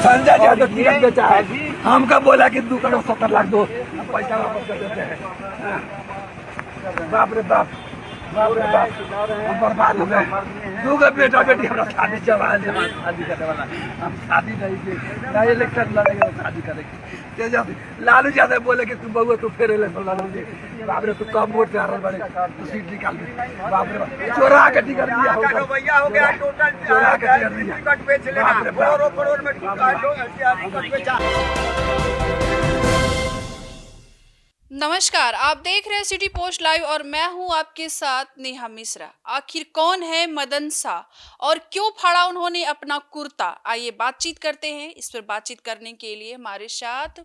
Sanjay Yadav ticket बेचा है, हमका बोला कि 2 करोड़ 70 लाख दो, पैसा वापस कर देते हैं। बाप रे बाप, बाप रे बाप, हम बर्बाद हो गए। 2 बेटा बेटी हमारा शादी जवान शादी करने वाला, हम शादी नहीं की, ना इलेक्शन लड़ेंगे, शादी करेंगे। लालू यादव बोले कि तुम बहुआ तू फिर इलेक्शन लड़ोगे, बाप रे तू कम वोट पे हारल बड़े, तू सीट निकाल दे, बाप रे बाप, चोरा के टिकट दिया, भैया हो गया टोटल, चोरा के टिकट बेच लेना, करोड़ में टिकट बेचा। नमस्कार, आप देख रहे हैं सिटी पोस्ट लाइव और मैं हूं आपके साथ नेहा मिश्रा। आखिर कौन है मदन शाह और क्यों फाड़ा उन्होंने अपना कुर्ता, आइए बातचीत करते हैं। इस पर बातचीत करने के लिए हमारे साथ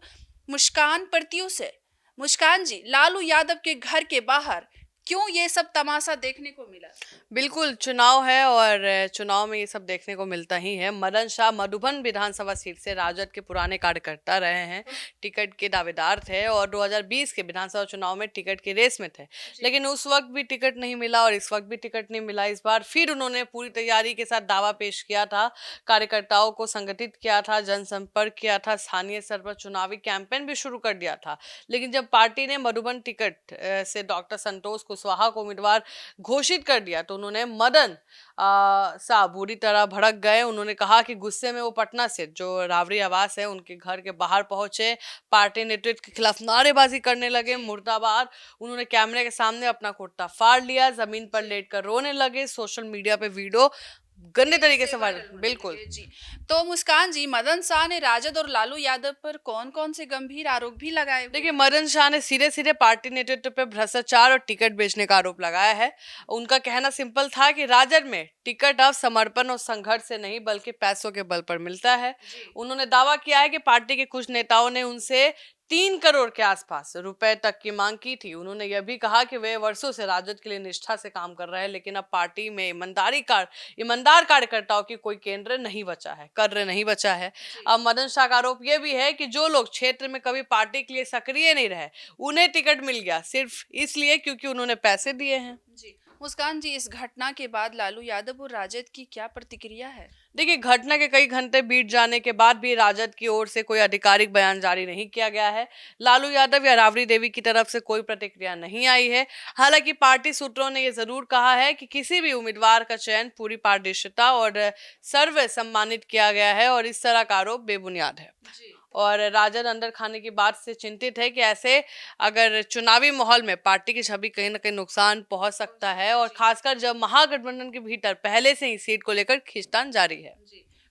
मुस्कान प्रत्युष है। मुस्कान जी, लालू यादव के घर के बाहर क्यों ये सब तमाशा देखने को मिला? बिल्कुल, चुनाव है और चुनाव में ये सब देखने को मिलता ही है। मदन शाह मधुबन विधानसभा सीट से राजद के पुराने कार्यकर्ता रहे हैं, टिकट के दावेदार थे और 2020 के विधानसभा चुनाव में टिकट की रेस में थे, लेकिन उस वक्त भी टिकट नहीं मिला और इस वक्त भी टिकट नहीं मिला। इस बार फिर उन्होंने पूरी तैयारी के साथ दावा पेश किया था, कार्यकर्ताओं को संगठित किया था, जनसंपर्क किया था, स्थानीय स्तर पर चुनावी कैंपेन भी शुरू कर दिया था। लेकिन जब पार्टी ने मधुबन टिकट से डॉक्टर संतोष कुशवाहा को उम्मीदवार घोषित कर दिया तो उन्होंने मदन शाह बुरी तरह भड़क गए। उन्होंने कहा कि गुस्से में वो पटना से जो रावड़ी आवास है उनके घर के बाहर पहुंचे, पार्टी नेतृत्व के खिलाफ नारेबाजी करने लगे, मुर्दाबाद। उन्होंने कैमरे के सामने अपना कुर्ता फाड़ लिया, जमीन पर लेटकर रोने लगे, सोशल मीडिया पे वीडियो गंदे तरीके से वायरल। बिल्कुल जी, तो मुस्कान जी, मदन शाह ने राजद और लालू यादव पर कौन कौन से गंभीर आरोप भी लगाए? देखिए, मदन शाह ने सीधे सीधे पार्टी नेतृत्व पे भ्रष्टाचार और टिकट बेचने का आरोप लगाया है। उनका कहना सिंपल था कि राजद में टिकट अब समर्पण और संघर्ष से नहीं बल्कि पैसों के बल पर मिलता है। उन्होंने दावा किया है कि पार्टी के कुछ नेताओं ने उनसे 3 करोड़ के आसपास रुपए तक की मांग की थी। उन्होंने यह भी कहा कि वे वर्षों से राजद के लिए निष्ठा से काम कर रहे हैं, लेकिन अब पार्टी में ईमानदार कार्यकर्ताओं की कोई केंद्र नहीं बचा है, कार्य नहीं बचा है। अब मदन शाह का आरोप यह भी है कि जो लोग क्षेत्र में कभी पार्टी के लिए सक्रिय नहीं रहे, उन्हें टिकट मिल गया सिर्फ इसलिए क्योंकि उन्होंने पैसे दिए हैं। जी, मुस्कान जी, इस घटना के बाद लालू यादव और राजद की क्या प्रतिक्रिया है? देखिए, घटना के कई घंटे बीत जाने के बाद भी राजद की ओर से कोई आधिकारिक बयान जारी नहीं किया गया है। लालू यादव या राबड़ी देवी की तरफ से कोई प्रतिक्रिया नहीं आई है। हालांकि पार्टी सूत्रों ने यह जरूर कहा है कि किसी भी उम्मीदवार का चयन पूरी पारदर्शिता और सर्व सम्मानित किया गया है और इस तरह का आरोप बेबुनियाद है। और राजद अंदर खाने की बात से चिंतित है कि ऐसे अगर चुनावी माहौल में पार्टी की छवि कहीं ना कहीं नुकसान पहुंच सकता है, और खासकर जब महागठबंधन के भीतर पहले से ही सीट को लेकर खींचतान जारी है।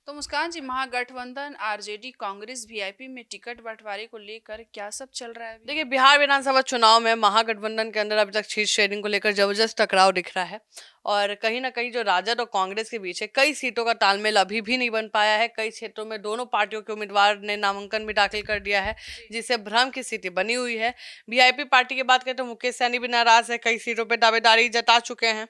तो मुस्कान जी, महागठबंधन, आरजेडी, कांग्रेस, वीआईपी में टिकट बंटवारे को लेकर क्या सब चल रहा है? देखिए, बिहार विधानसभा चुनाव में महागठबंधन के अंदर अभी तक सीट शेयरिंग को लेकर जबरदस्त टकराव दिख रहा है और कहीं ना कहीं जो राजद और कांग्रेस के बीच है, कई सीटों का तालमेल अभी भी नहीं बन पाया है। कई क्षेत्रों में दोनों पार्टियों के उम्मीदवार ने नामांकन भी दाखिल कर दिया है, जिससे भ्रम की स्थिति बनी हुई है। वीआईपी पार्टी की बात करें तो मुकेश सहनी भी नाराज है, कई सीटों पर दावेदारी जता चुके हैं।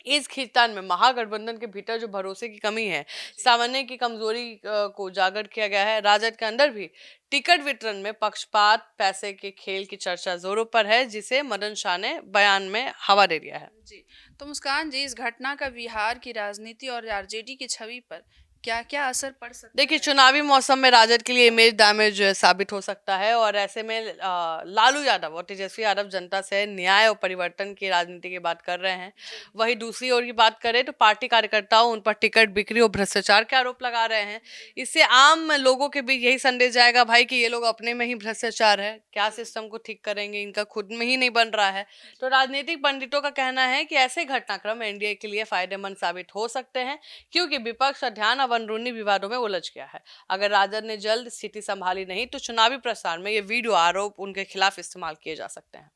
इस खींचतान में महागठबंधन के भीतर जो भरोसे की कमी है, सामान्य की कमजोरी को उजागर किया गया है। राजद के अंदर भी टिकट वितरण में पक्षपात, पैसे के खेल की चर्चा जोरों पर है, जिसे मदन शाह ने बयान में हवा दे दिया है। जी, तो मुस्कान जी, इस घटना का बिहार की राजनीति और आरजेडी की छवि पर क्या क्या असर पड़ सकता है? देखिए, चुनावी मौसम में राजद के लिए इमेज डैमेज साबित हो सकता है और ऐसे में लालू यादव और तेजस्वी यादव जनता से न्याय और परिवर्तन की राजनीति की बात कर रहे हैं। वहीं दूसरी ओर की बात करें तो पार्टी कार्यकर्ताओं उन पर टिकट बिक्री और भ्रष्टाचार के आरोप लगा रहे हैं। इससे आम लोगों के बीच यही संदेश जाएगा भाई कि ये लोग अपने में ही भ्रष्टाचार है, क्या सिस्टम को ठीक करेंगे, इनका खुद में ही नहीं बन रहा है। तो राजनीतिक पंडितों का कहना है कि ऐसे घटनाक्रम एनडीए के लिए फायदेमंद साबित हो सकते हैं, क्योंकि विपक्ष का ध्यान अब अंदरूनी विवादों में उलझ गया है। अगर राजद ने जल्द स्थिति संभाली नहीं तो चुनावी प्रचार में ये वीडियो आरोप उनके खिलाफ इस्तेमाल किए जा सकते हैं।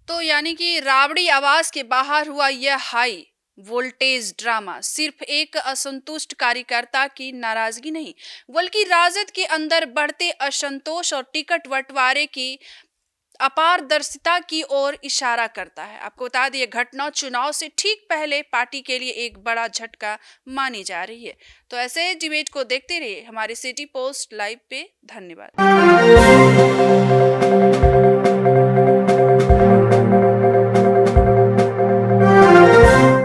तो यानी कि राबड़ी आवास के बाहर हुआ यह हाई वोल्टेज ड्रामा सिर्फ एक असंतुष्ट कार्यकर्ता की नाराजगी नहीं, बल्कि राजद के अंदर बढ़ते असंतोष और टिकट बंटवारे की अपारदर्शिता की ओर इशारा करता है। आपको बता दें, घटना चुनाव से ठीक पहले पार्टी के लिए एक बड़ा झटका मानी जा रही है। तो ऐसे डिबेट को देखते रहिए हमारे सिटी पोस्ट लाइव पे। धन्यवाद।